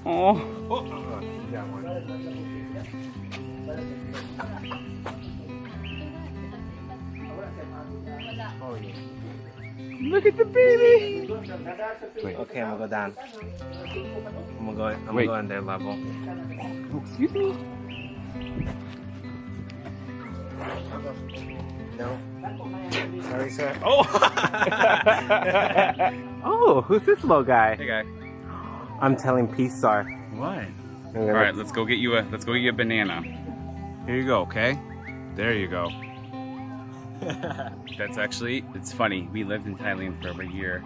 Oh. Look at the baby. Wait. Okay, I'm gonna go down. I'm gonna go on their level. Oh, excuse me. No. Sorry, sir. Oh. Oh, who's this little guy? Hey guy. I'm telling Peace Star. What? All right, let's go get you a banana. Here you go. Okay. There you go. That's actually, it's funny. We lived in Thailand for a year,